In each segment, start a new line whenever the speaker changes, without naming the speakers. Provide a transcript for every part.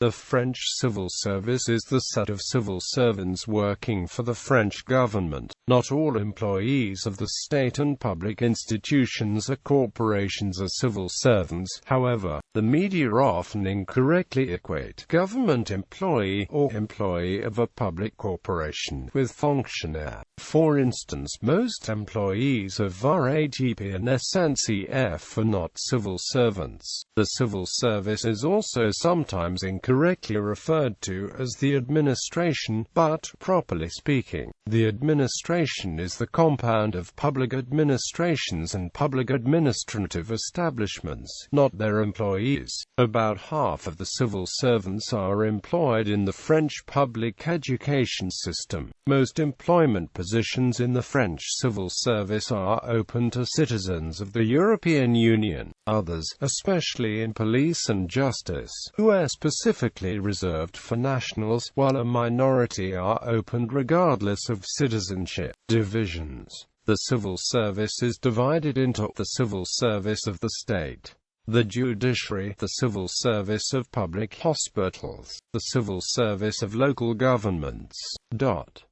The French civil service is the set of civil servants working for the French government. Not all employees of the state and public institutions or corporations are civil servants, however. The media often incorrectly equate government employee or employee of a public corporation with fonctionnaire. For instance, most employees of RATP and SNCF are not civil servants. The civil service is also sometimes incorrectly referred to as the administration, but, properly speaking, the administration is the compound of public administrations and public administrative establishments, not their employees. About half of the civil servants are employed in the French public education system. Most employment positions in the French civil service are open to citizens of the European Union. Others, especially in police and justice, are specifically reserved for nationals, while a minority are opened regardless of citizenship. Divisions. The civil service is divided into the civil service of the state, the judiciary, the civil service of public hospitals, the civil service of local governments.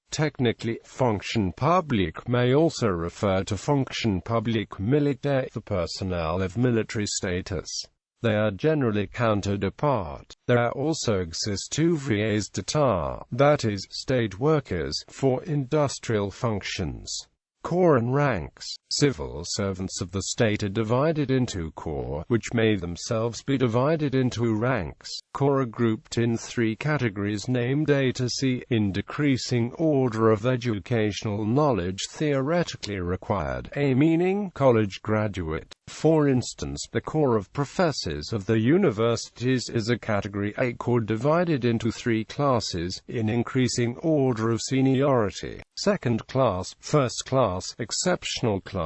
Technically, fonction publique may also refer to fonction publique militaire, the personnel of military status. They are generally counted apart. There also exist two ouvriers d'État, that is, state workers, for industrial functions. Corps and ranks. Civil servants of the state are divided into corps, which may themselves be divided into ranks. Corps are grouped in three categories named A to C, in decreasing order of educational knowledge theoretically required, A meaning college graduate. For instance, the Corps of Professors of the universities is a category A corps divided into three classes, in increasing order of seniority: second class, first class, exceptional class.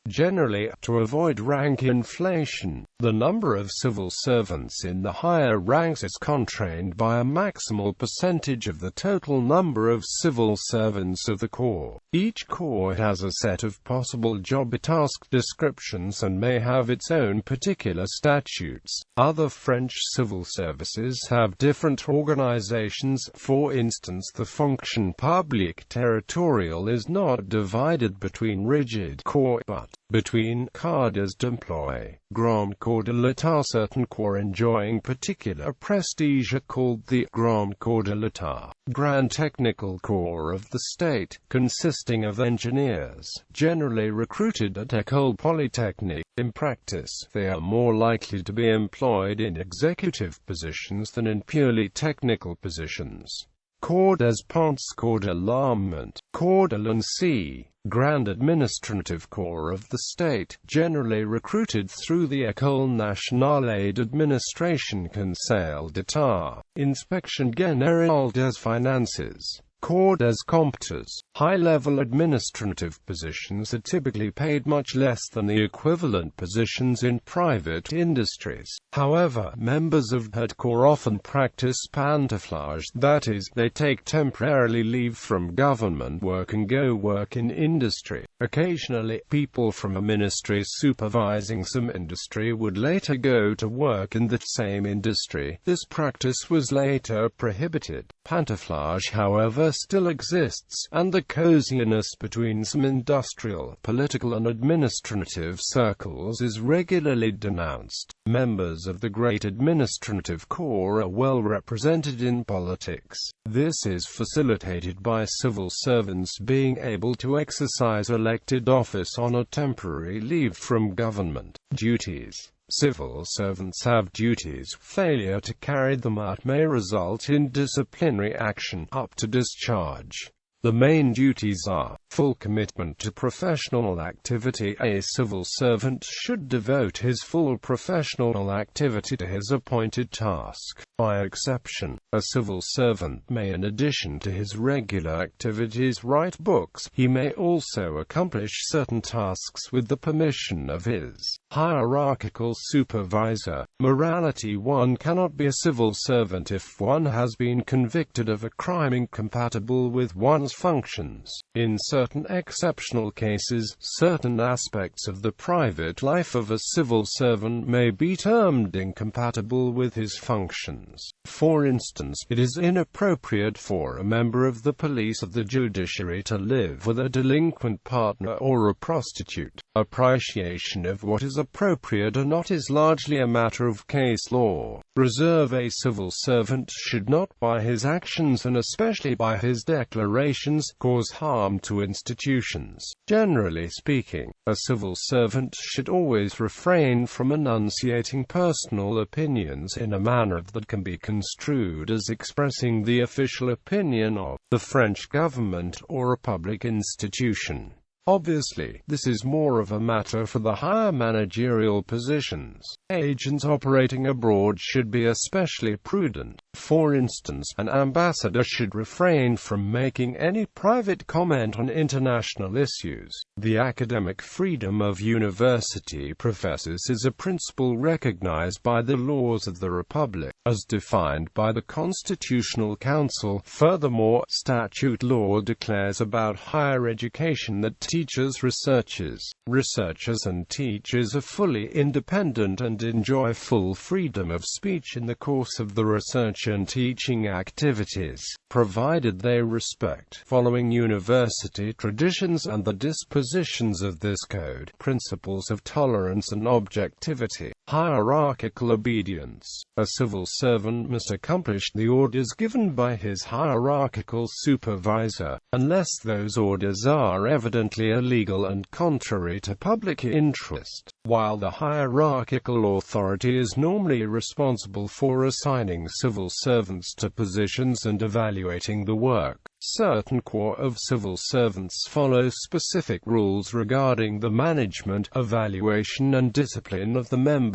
Generally, to avoid rank inflation, the number of civil servants in the higher ranks is constrained by a maximal percentage of the total number of civil servants of the corps. Each corps has a set of possible job task descriptions and may have its own particular statutes. Other French civil services have different organizations. For instance, the fonction publique territoriale is not divided between rigid corps, but between cadres d'emploi. Grand Corps de l'État. Certain corps enjoying particular prestige are called the Grand Corps de l'État. Grand Technical Corps of the state, consisting of engineers, generally recruited at École Polytechnique. In practice, they are more likely to be employed in executive positions than in purely technical positions. Corps des Ponts. Corps de l'Armement. Corps de l'Ancien. Grand Administrative Corps of the state, generally recruited through the École Nationale d'Administration. Conseil d'État. Inspection Générale des Finances. Corps des Comptes. High-level administrative positions are typically paid much less than the equivalent positions in private industries. However, members of that corps often practice pantouflage, that is, they take temporarily leave from government work and go work in industry. Occasionally, people from a ministry supervising some industry would later go to work in the same industry. This practice was later prohibited. Pantouflage, however, still exists, and the coziness between some industrial, political and administrative circles is regularly denounced. Members of the great administrative corps are well represented in politics. This is facilitated by civil servants being able to exercise elected office on a temporary leave from government. Duties. Civil servants have duties. Failure to carry them out may result in disciplinary action, up to discharge. The main duties are full commitment to professional activity. A civil servant should devote his full professional activity to his appointed task. By exception, a civil servant may, in addition to his regular activities, write books. He may also accomplish certain tasks with the permission of His Hierarchical supervisor. Morality: one cannot be a civil servant if one has been convicted of a crime incompatible with one's functions. In certain exceptional cases, certain aspects of the private life of a civil servant may be termed incompatible with his functions. For instance, it is inappropriate for a member of the police or the judiciary to live with a delinquent partner or a prostitute. Appreciation of what is appropriate or not is largely a matter of case law. Reserve: a civil servant should not by his actions and especially by his declarations cause harm to institutions. Generally speaking, a civil servant should always refrain from enunciating personal opinions in a manner that can be construed as expressing the official opinion of the French government or a public institution. Obviously, this is more of a matter for the higher managerial positions. Agents operating abroad should be especially prudent. For instance, an ambassador should refrain from making any private comment on international issues. The academic freedom of university professors is a principle recognized by the laws of the Republic, as defined by the Constitutional Council. Furthermore, statute law declares about higher education that teachers, researchers and teachers are fully independent and enjoy full freedom of speech in the course of the research and teaching activities, provided they respect, following university traditions and the dispositions of this code, principles of tolerance and objectivity. Hierarchical obedience. A civil servant must accomplish the orders given by his hierarchical supervisor, unless those orders are evidently illegal and contrary to public interest. While the hierarchical authority is normally responsible for assigning civil servants to positions and evaluating the work, certain corps of civil servants follow specific rules regarding the management, evaluation and discipline of the members.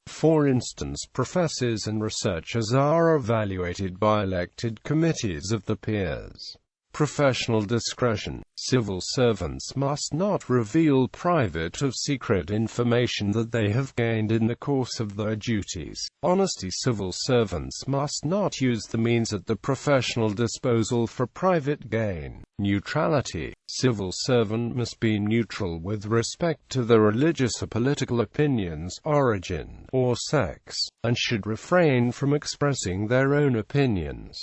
For instance, professors and researchers are evaluated by elected committees of the peers. Professional discretion. Civil servants must not reveal private or secret information that they have gained in the course of their duties. Honesty. Civil servants must not use the means at the professional disposal for private gain. Neutrality. Civil servant must be neutral with respect to their religious or political opinions, origin, or sex, and should refrain from expressing their own opinions.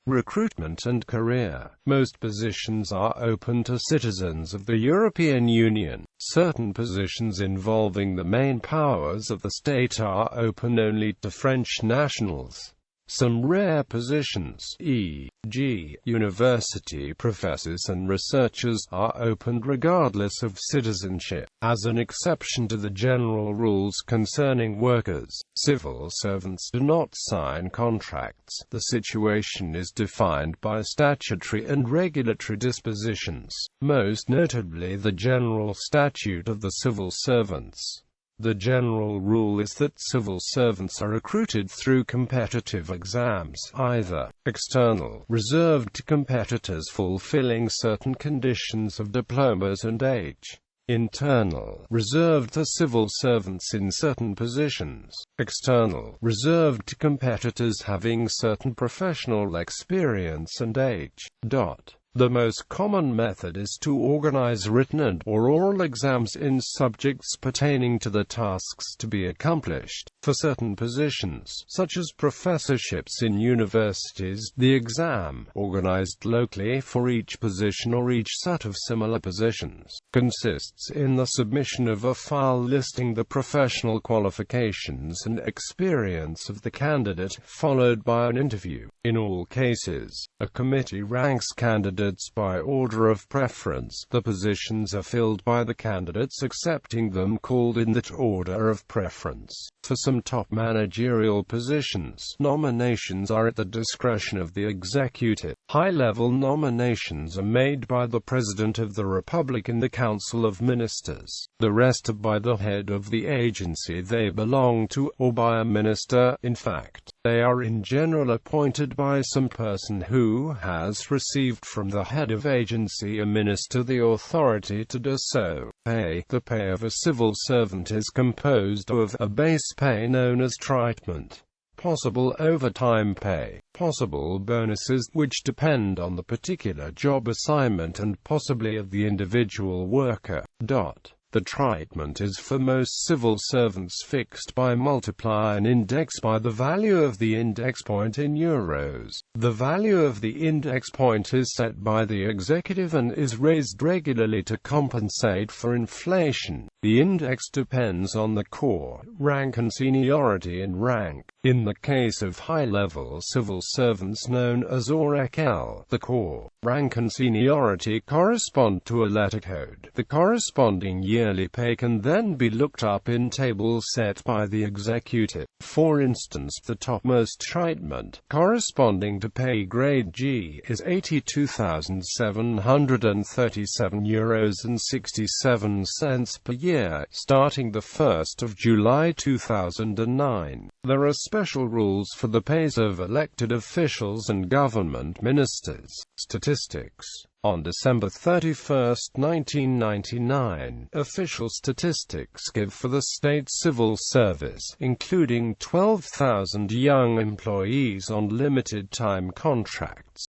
Recruitment and career. Most positions are open to citizens of the European Union. Certain positions involving the main powers of the state are open only to French nationals. Some rare positions, e.g., university professors and researchers, are opened regardless of citizenship. As an exception to the general rules concerning workers, civil servants do not sign contracts. The situation is defined by statutory and regulatory dispositions, most notably the General Statute of the Civil Servants. The general rule is that civil servants are recruited through competitive exams, either external, reserved to competitors fulfilling certain conditions of diplomas and age; internal, reserved to civil servants in certain positions; external, reserved to competitors having certain professional experience and age. The most common method is to organize written and/or oral exams in subjects pertaining to the tasks to be accomplished. For certain positions, such as professorships in universities, the exam, organized locally for each position or each set of similar positions, consists in the submission of a file listing the professional qualifications and experience of the candidate, followed by an interview. In all cases, a committee ranks candidates by order of preference. The positions are filled by the candidates accepting them called in that order of preference. For some top managerial positions, nominations are at the discretion of the executive. High-level nominations are made by the President of the Republic in the Council of Ministers. The rest are by the head of the agency they belong to, or by a minister. In fact, they are in general appointed by some person who has received from the head of agency or minister the authority to do so. Pay. The pay of a civil servant is composed of a base pay known as treatment, possible overtime pay, possible bonuses, which depend on the particular job assignment and possibly of the individual worker. The treatment is for most civil servants fixed by multiply an index by the value of the index point in euros. The value of the index point is set by the executive and is raised regularly to compensate for inflation. The index depends on the corps, rank and seniority in rank. In the case of high-level civil servants known as RATP, the corps, rank and seniority correspond to a letter code. The corresponding yearly pay can then be looked up in tables set by the executive. For instance, the topmost treatment, corresponding to pay grade G, is €82,737.67 per year, starting the 1st of July 2009. There are special rules for the pays of elected officials and government ministers. Statistics. On December 31, 1999, official statistics give for the state civil service, including 12,000 young employees on limited-time contracts.